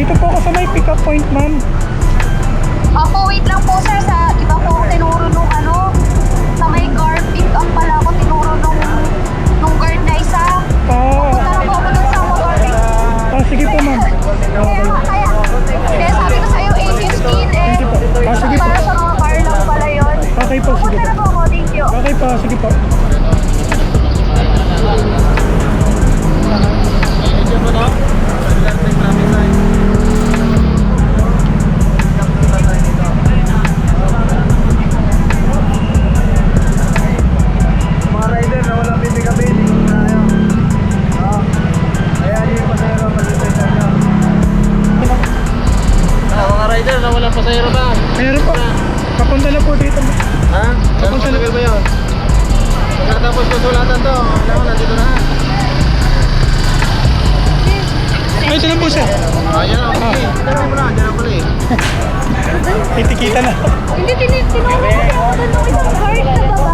Dito po ako sa may pick-up point, ma'am. Ako, wait lang po sir, sa iba po ako tinuro nung ano, sa may guard pick up pala ako tinuro nung guard na isa. Punta na po ako dun sa mga guard pick up. Sige po, ma'am. Kaya sabi ko sa'yo, 8:15 eh. Sige po. Sige po. Para sa mga car lang pala yun. Okay po, sige Punta na po. po ako, thank you. Okay po, sige po. Mga rider na walang bibigabin, hindi ko na yun. Kaya yung pasayro mag-return nyo. Mga rider na walang pasayro ba? Meron po. Papunta na po dito. Ha? Saan Papunta na. matagal ba yun? Pagkatapos ko sulatan to, alam ko nandito na. Ay, ito na po siya. Ayan na, okay. Dami mo na, dyan na pala eh. Titikita na. Hindi, tinuro ko kasi ako dun nung isang guard na baba.